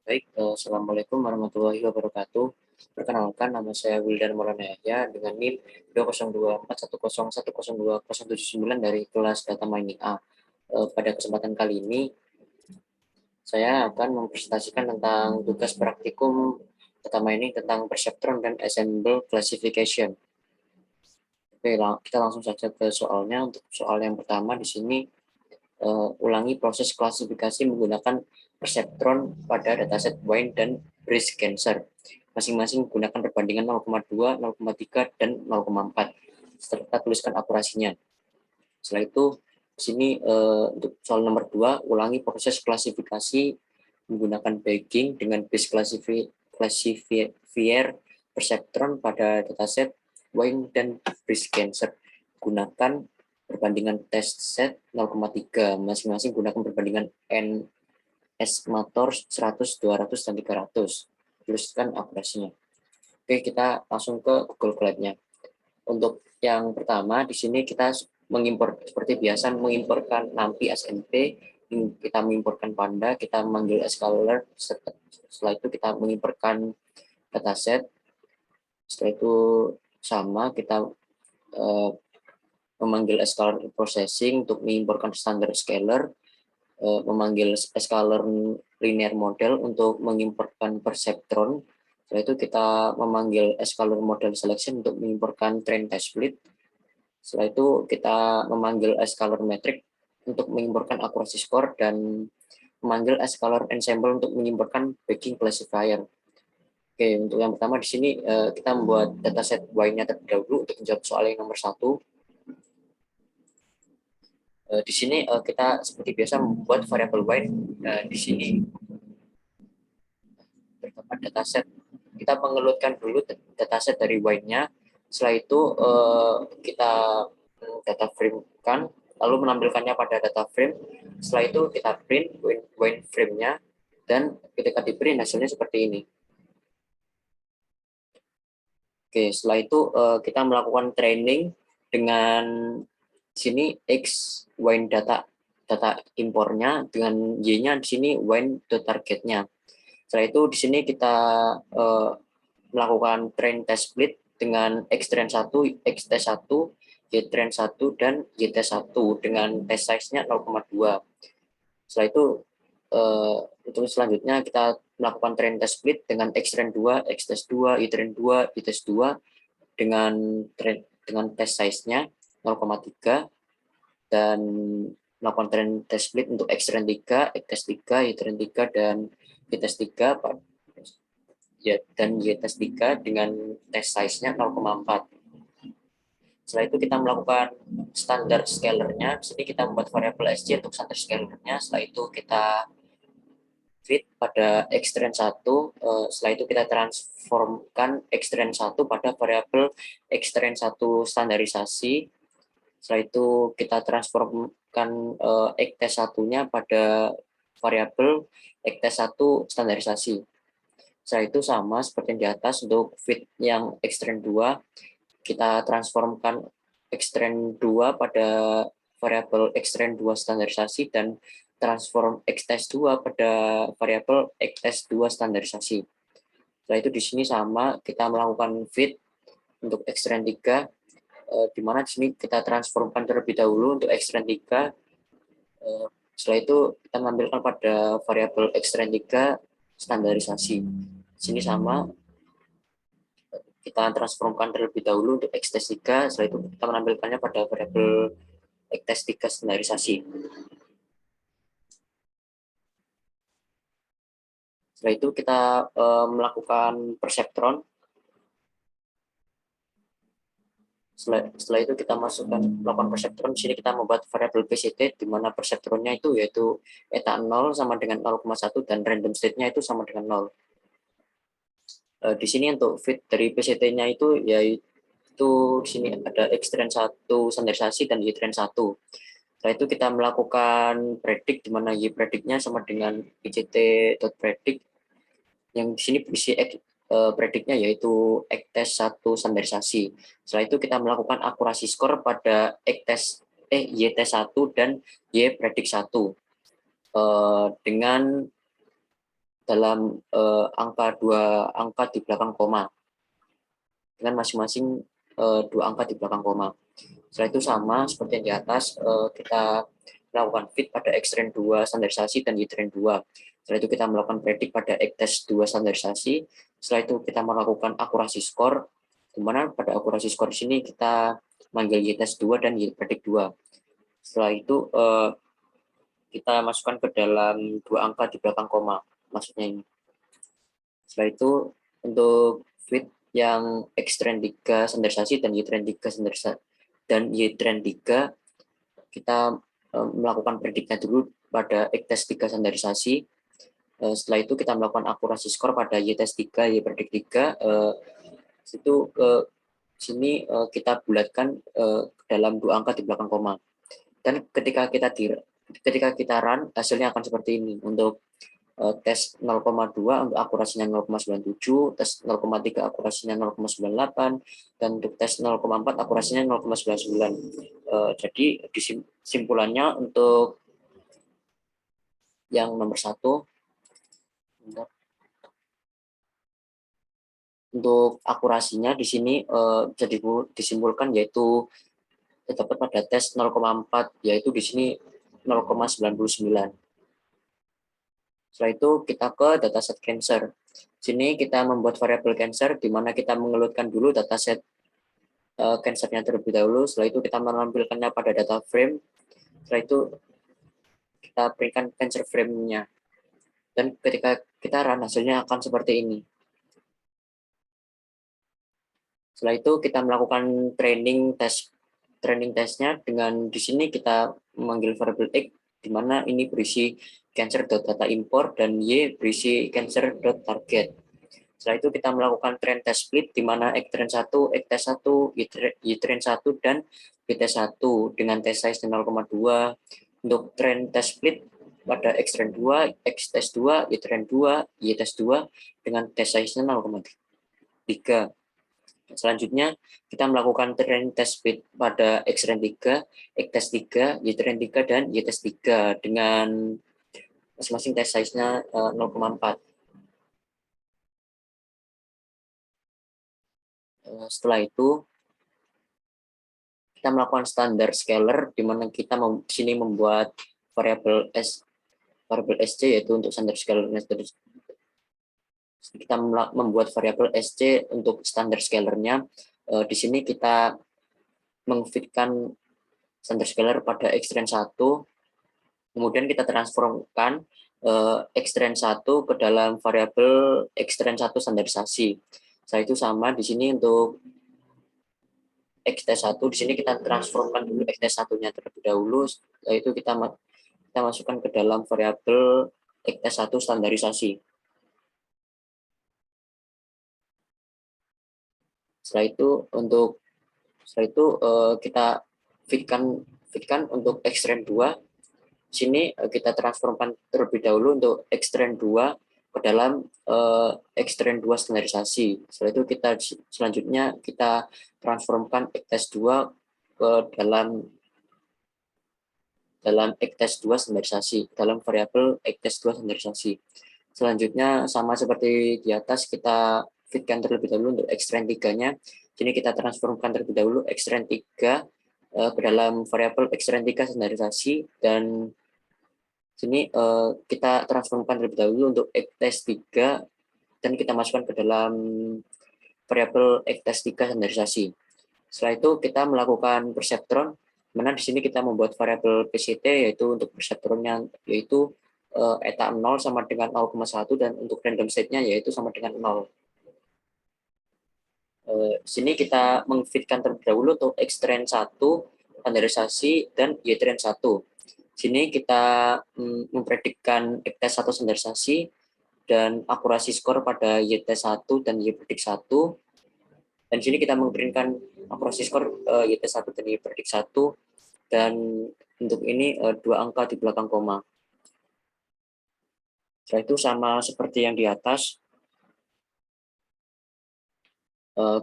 Baik, Assalamualaikum warahmatullahi wabarakatuh. Perkenalkan, nama saya Wildan Maulana Yahya dengan NIM 20241010279 dari kelas Data Mining A. Pada kesempatan kali ini, saya akan mempresentasikan tentang tugas praktikum Data Mining tentang Perceptron dan Ensemble Classification. Oke, kita langsung saja ke soalnya. Untuk soal yang pertama di sini, ulangi proses klasifikasi menggunakan perseptron pada dataset Wine dan breast cancer. Masing-masing menggunakan perbandingan 0,2, 0,3, dan 0,4. Serta tuliskan akurasinya. Setelah itu, di sini untuk soal nomor 2, ulangi proses klasifikasi menggunakan bagging dengan base classifier perseptron pada dataset Wine dan breast cancer. Gunakan perbandingan test set 0,3, masing-masing gunakan perbandingan n estimator 100, 200, dan 300. Tuliskan akurasinya. Oke, kita langsung ke Google Colab-nya. Untuk yang pertama, di sini kita mengimpor seperti biasa, mengimporkan NumPy SNP, kita mengimporkan Panda, kita memanggil scalar, setelah itu kita mengimporkan dataset, setelah itu sama, kita memanggil scalar processing untuk mengimporkan standar scalar, memanggil scalar linear model untuk mengimportkan perceptron. Setelah itu kita memanggil scalar model selection untuk mengimportkan train test split. Setelah itu kita memanggil scalar metric untuk mengimportkan accuracy score dan memanggil scalar ensemble untuk mengimportkan bagging classifier. Oke, untuk yang pertama di sini kita membuat dataset Y-nya terlebih dahulu untuk menjawab soal yang nomor 1. Di sini kita seperti biasa membuat variabel Y. Di sini terdapat dataset. Kita mengelutkan dulu dataset dari Y-nya. Setelah itu kita data frame-kan, lalu menampilkannya pada data frame. Setelah itu kita print Y frame-nya, dan ketika di print hasilnya seperti ini. Oke, setelah itu kita melakukan training dengan sini X wine data impornya, dengan Y-nya di sini wine targetnya. Setelah itu di sini kita melakukan train test split dengan X train 1, X test 1, Y train 1, dan Y test 1 dengan test size-nya 0,2. Setelah itu untuk selanjutnya kita melakukan train test split dengan X train 2, X test 2, Y train 2, Y test 2 dengan test size-nya 0,3, dan melakukan train test split untuk X train 3, X test 3, Y train 3, dan Y test 3 ya, dan Y test 3 dengan test size-nya 0,4. Setelah itu kita melakukan standar scalar-nya. Di sini kita membuat variabel SJ untuk standar scalar-nya. Setelah itu kita fit pada X train 1. Setelah itu kita transformkan X train 1 pada variabel X train 1 standarisasi. Setelah itu kita transformkan X test 1-nya pada variabel X test 1 standarisasi. Setelah itu sama seperti yang di atas, untuk fit yang X train 2, kita transformkan X train 2 pada variabel X train 2 standarisasi dan transform X test 2 pada variabel X test 2 standarisasi. Setelah itu di sini sama, kita melakukan fit untuk X train 3, di mana di sini kita transformkan terlebih dahulu untuk X train 3. Setelah itu kita menampilkan pada variabel X train 3 standarisasi. Di sini sama, kita transformkan terlebih dahulu untuk X test 3, setelah itu kita menampilkannya pada variabel X test 3 standarisasi. Setelah itu kita melakukan perceptron. Setelah itu kita melakukan perceptron. Di sini kita membuat variabel PCT, di mana perceptronnya itu yaitu eta 0 sama dengan 0,1 dan random state-nya itu sama dengan 0. Di sini untuk fit dari PCT-nya itu yaitu di sini ada X train 1 standarisasi dan Y train 1. Setelah itu kita melakukan predict, di mana Y predict-nya sama dengan ICT.predict, yang di sini berisi predict-nya yaitu X test 1 standarisasi. Setelah itu kita melakukan akurasi skor pada Y test 1 dan Y predict 1 dengan dalam dua angka di belakang koma, dengan masing-masing 2 angka di belakang koma. Setelah itu sama seperti yang di atas, kita melakukan fit pada Xtrend 2 standarisasi dan Ytrend 2. Setelah itu kita melakukan predik pada Xtest 2 standarisasi. Setelah itu kita melakukan akurasi skor, di mana pada akurasi skor di sini kita manggil Ytest 2 dan Ypredik 2. Setelah itu kita masukkan ke dalam 2 angka di belakang koma, maksudnya ini. Setelah itu untuk fit yang Xtrend 3 standarisasi dan Ytrend 3 standarisasi dan Ytrend 3 kita melakukan prediknya dulu pada Xtest 3 standarisasi. Setelah itu kita melakukan akurasi skor pada Ytest 3, Ypredik 3. Itu sini kita bulatkan dalam 2 angka di belakang koma. Dan ketika kita run, hasilnya akan seperti ini. Untuk tes 0,2 untuk akurasinya 0,97, tes 0,3 akurasinya 0,98, dan untuk tes 0,4 akurasinya 0,99. Jadi kesimpulannya untuk yang nomor 1, untuk akurasinya di sini bisa disimpulkan yaitu terdapat pada tes 0,4, yaitu di sini 0,99. Setelah itu kita ke dataset cancer. Sini kita membuat variabel cancer, di mana kita mengelutkan dulu dataset cancernya terlebih dahulu. Setelah itu kita menampilkannya pada data frame. Setelah itu kita berikan cancer frame-nya. Dan ketika kita run, hasilnya akan seperti ini. Setelah itu kita melakukan training testnya dengan di sini kita memanggil variabel X, di mana ini berisi cancer.data import dan Y berisi cancer.target. Setelah itu kita melakukan trend test split, di mana Xtrend 1, Xtest 1, Ytrend 1, dan Ytest 1 dengan test size 0,2. Untuk trend test split pada Xtrend 2, Xtest 2, Ytrend 2, Ytest 2 dengan test size 0,3. Selanjutnya, kita melakukan trend test split pada Xtrend 3, Xtest 3, Ytrend 3, dan Ytest 3 dengan masing-masing test size-nya 0,4. Setelah itu, kita melakukan standar scaler, di mana kita di sini membuat variabel SC, yaitu untuk standar scaler. Kita membuat variabel SC untuk standar scalernya. Di sini kita mengfitkan standar scaler pada Xtrend 1, kemudian kita transformkan Xtrend 1 ke dalam variabel Xtrend 1 standarisasi. Setelah itu sama di sini untuk Xtest 1, di sini kita transformkan dulu Xtest 1-nya terlebih dahulu. Setelah itu kita masukkan ke dalam variabel Xtest 1 standarisasi. Setelah itu kita fitkan untuk Xtrend 2. Di sini kita transformkan terlebih dahulu untuk Xtrend 2 ke dalam Xtrend 2 standarisasi. Setelah itu selanjutnya kita transformkan Xtest 2 ke dalam Xtest 2 standarisasi, dalam variabel Xtest 2 standarisasi. Selanjutnya sama seperti di atas, kita fitkan terlebih dahulu untuk Xtrend 3-nya. Sini kita transformkan terlebih dahulu Xtrend 3 ke dalam variabel Xtrend 3 standarisasi, dan sini kita transformkan terlebih dahulu untuk Xtest 3 dan kita masukkan ke dalam variabel Xtest 3 standarisasi. Setelah itu kita melakukan perseptron, mana di sini kita membuat variabel PCT, yaitu untuk perseptronnya yaitu eta 0 sama dengan 0,1, dan untuk random state-nya yaitu sama dengan 0. Sini kita mengfitkan terlebih dahulu untuk Xtrend 1 standarisasi dan Ytrend 1. Sini kita mempredikkan Xtest 1 standarisasi dan akurasi skor pada Ytest 1 dan Ypredik 1. Dan sini kita memberikan akurasi skor Ytest 1 dan Ypredik 1, dan untuk ini 2 angka di belakang koma. Setelah itu sama seperti yang di atas,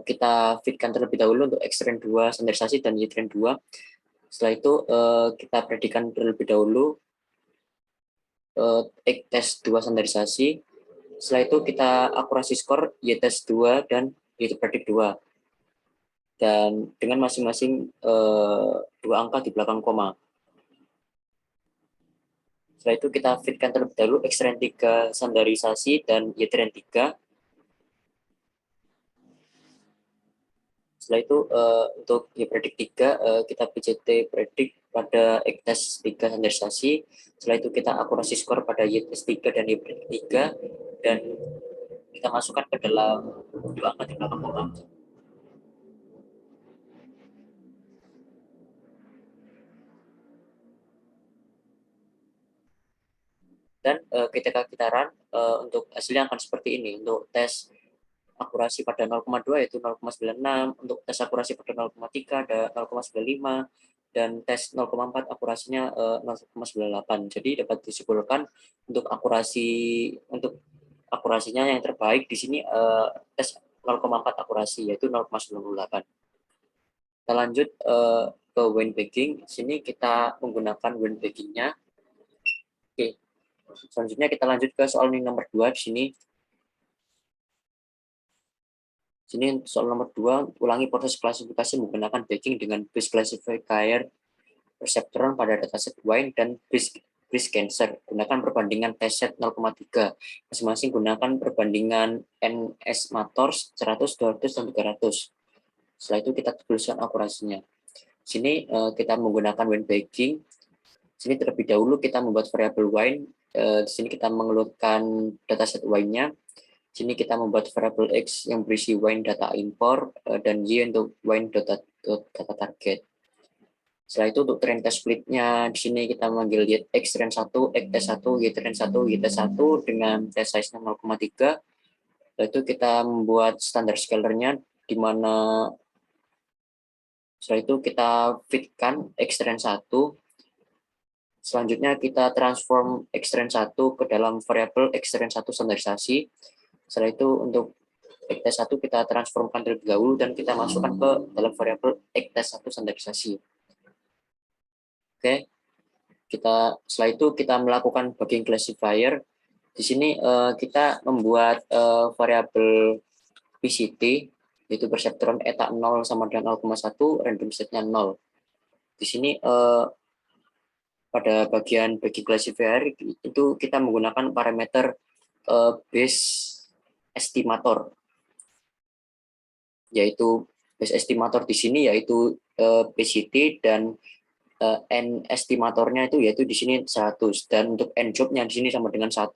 kita fitkan terlebih dahulu untuk Xtrend 2 standarisasi dan Ytrend 2. Setelah itu kita predikan terlebih dahulu Xtest 2 standarisasi Setelah itu kita akurasi skor y-test 2 dan y-predik 2. Dan dengan masing-masing 2 angka di belakang koma. Setelah itu kita fitkan terlebih dahulu X-Trend 3 standarisasi dan Y-Trend 3. Setelah itu untuk Y-Predik 3 kita PCT predik pada X-Test 3 standarisasi. Setelah itu kita akurasi skor pada Y-Test 3 dan Y-Predik 3 dan kita masukkan ke dalam 2 angka di belakang koma. Dan ketika kita run untuk hasilnya akan seperti ini. Untuk tes akurasi pada 0,2 yaitu 0,96, untuk tes akurasi pada 0,3 ada 0,95, dan tes 0,4 akurasinya 0,98. Jadi dapat disimpulkan untuk akurasinya yang terbaik di sini tes 0,4 akurasi yaitu 0,98. Kita lanjut ke Wayne Bagging. Sini kita menggunakan Wayne Bagging-nya. Oke. Selanjutnya kita lanjut ke soal nomor 2 di sini. Sini soal nomor 2, ulangi proses klasifikasi menggunakan bagging dengan base classifier perceptron pada dataset Wayne dan base cancer. Gunakan perbandingan test set 0,3. Masing-masing gunakan perbandingan NS Mators 100, 200, dan 300. Setelah itu kita tuliskan akurasinya. Sini kita menggunakan Wayne bagging. Sini terlebih dahulu kita membuat variabel Wayne. Di sini kita mengeluarkan dataset Wayne-nya. Sini kita membuat variabel X yang berisi Wayne data import dan Y untuk Wayne data target. Setelah itu untuk trend test split-nya di sini kita memanggil X trend 1, X test 1, Y trend 1, Y test 1 dengan test size 0,3. Setelah itu kita membuat standar scaler-nya di mana setelah itu kita fitkan X trend 1. Selanjutnya kita transform X trend 1 ke dalam variabel X trend 1 standarisasi. Setelah itu untuk X-Test 1 kita transformkan terlebih dahulu dan kita masukkan ke dalam variabel X-Test 1 standarisasi. Oke, setelah itu kita melakukan bagging classifier. Di sini kita membuat variabel PCT, yaitu perceptron eta 0 sama dengan 0,1, random set-nya 0. Di sini pada bagian bagging classifier itu kita menggunakan parameter base estimator, yaitu base estimator di sini yaitu PCT dan n estimatornya itu yaitu di sini 100 dan untuk n jobnya di sini sama dengan 1.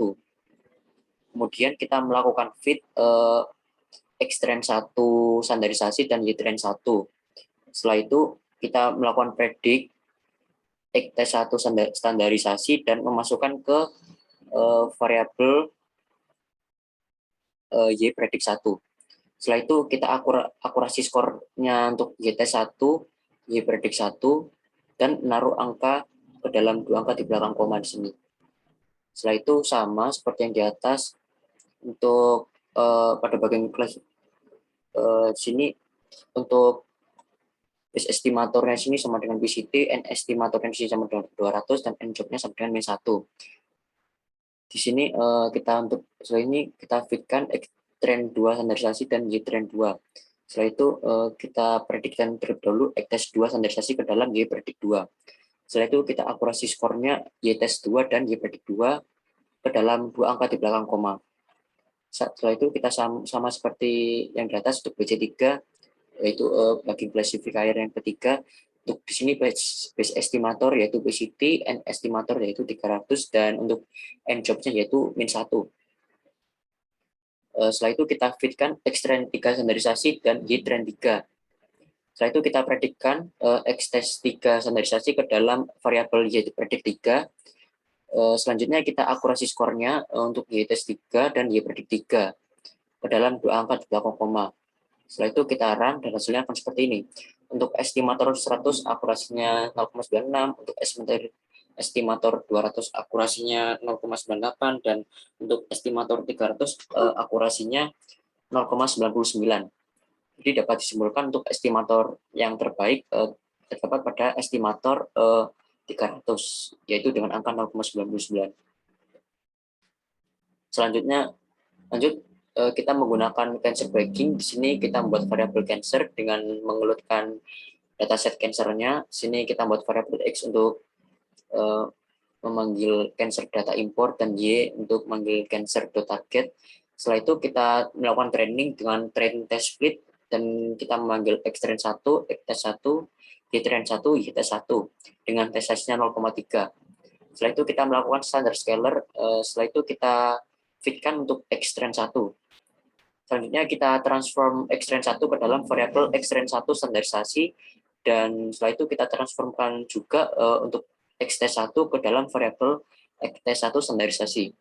Kemudian kita melakukan fit X trend 1 standarisasi dan Y trend 1. Setelah itu kita melakukan predik X test 1 standarisasi dan memasukkan ke variabel Y predik 1. Setelah itu kita akurasi skornya untuk Y test 1, Y predik 1, dan menaruh angka ke dalam 2 angka di belakang koma di sini. Setelah itu sama seperti yang di atas untuk pada bagian kelas sini untuk base estimatornya sini sama dengan PCT, n estimatornya di sini sama dengan 200 dan n jobnya sama dengan -1. Di sini kita untuk setelah ini kita fitkan X trend 2 standarisasi dan Y trend 2. Setelah itu kita predikkan terlebih dahulu X test 2 standarisasi ke dalam Y predik 2. Setelah itu kita akurasi skornya Y test 2 dan Y predik 2 ke dalam 2 angka di belakang koma. Setelah itu kita sama seperti yang di atas untuk BC3, yaitu bagging classifier yang ketiga. Untuk di sini base estimator yaitu PCT, n estimator yaitu 300, dan untuk n jobnya yaitu -1. Setelah itu kita fitkan X trend 3 standarisasi dan Y trend 3. Setelah itu kita predikkan X test 3 standarisasi ke dalam variabel Y predik 3. Selanjutnya kita akurasi skornya untuk Y test 3 dan Y predik 3 ke dalam 2 angka di belakang koma. Setelah itu kita run dan hasilnya akan seperti ini. Untuk estimator 100 akurasinya 0,96, untuk estimator 200 akurasinya 0,98, dan untuk estimator 300 akurasinya 0,99. Jadi dapat disimpulkan untuk estimator yang terbaik terdapat pada estimator 300, yaitu dengan angka 0,99. Selanjutnya Lanjut, kita menggunakan cancer bagging. Di sini kita membuat variabel cancer dengan mengelutkan dataset cancernya. Di sini kita membuat variabel X untuk memanggil cancer data import dan Y untuk memanggil cancer target. Setelah itu kita melakukan training dengan train test split dan kita memanggil X train 1, X test 1, Y train 1, Y test 1 dengan test size-nya 0,3. Setelah itu kita melakukan standard scaler. Setelah itu kita fitkan untuk X train 1. Selanjutnya kita transform X train 1 ke dalam variabel X train 1 standarisasi dan setelah itu kita transformkan juga untuk X test 1 ke dalam variabel X test 1 standarisasi.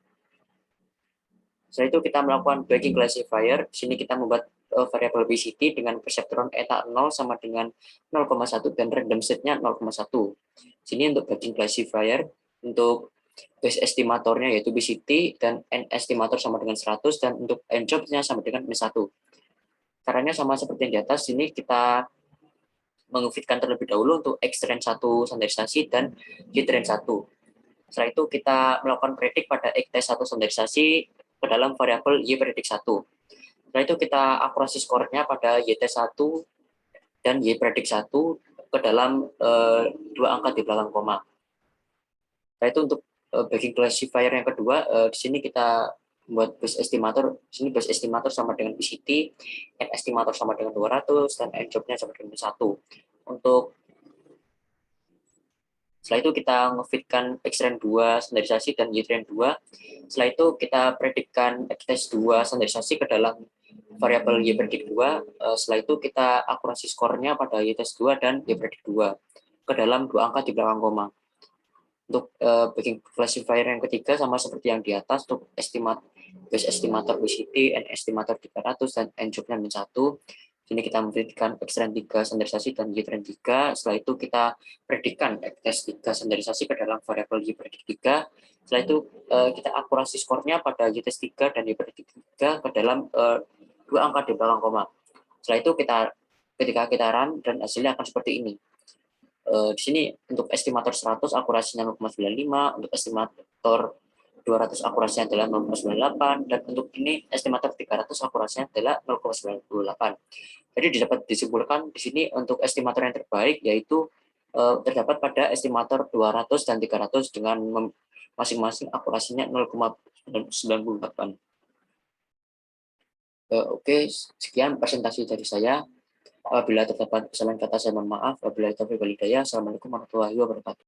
Setelah itu kita melakukan bagging classifier. Di sini kita membuat variabel BCT dengan perseptron eta 0 sama dengan 0,1 dan random set-nya 0,1. Sini untuk bagging classifier, untuk base estimatornya yaitu BCT dan N estimator sama dengan 100 dan untuk N job-nya sama dengan N1. Caranya sama seperti yang di atas, sini kita mengfitkan terlebih dahulu untuk X train 1 standarisasi dan Y train 1. Setelah itu kita melakukan predik pada X test 1 standarisasi ke dalam variabel Y predik 1. Setelah itu kita akurasi skornya pada Y test 1 dan Y predik 1 ke dalam dua angka di belakang koma. Setelah itu untuk bagging classifier yang kedua, di sini kita buat base estimator. Di sini base estimator sama dengan BCT, N estimator sama dengan 200 dan N job-nya sama dengan 1. Untuk setelah itu kita ngefitkan X train 2 standarisasi dan Y train 2. Setelah itu kita predikkan X test 2 standarisasi ke dalam variabel Y predik 2. Setelah itu kita akurasi skornya pada Y test 2 dan Y predik 2 ke dalam dua angka di belakang koma. Untuk bagging classifier yang ketiga sama seperti yang di atas, untuk base estimator BCT, N estimator 300 dan N job-nya min 1. Sini kita memberikan X train 3 standarisasi dan Y train 3. Setelah itu kita predikan X test 3 standarisasi ke dalam variabel Y predik 3. Setelah itu kita akurasi skornya pada Y test 3 dan Y predik 3 ke dalam dua angka di belakang koma. Setelah itu ketika kita run dan hasilnya akan seperti ini. Di sini untuk estimator 100 akurasinya 0,95, untuk estimator 200 akurasinya adalah 0,98, dan untuk ini estimator 300 akurasinya adalah 0,98. Jadi dapat disimpulkan di sini untuk estimator yang terbaik yaitu terdapat pada estimator 200 dan 300 dengan masing-masing akurasinya 0,98. Oke, sekian presentasi dari saya. Apabila terdapat kesalahan kata, saya mohon maaf. Wabillahi taufiq wal hidayah. Assalamualaikum warahmatullahi wabarakatuh.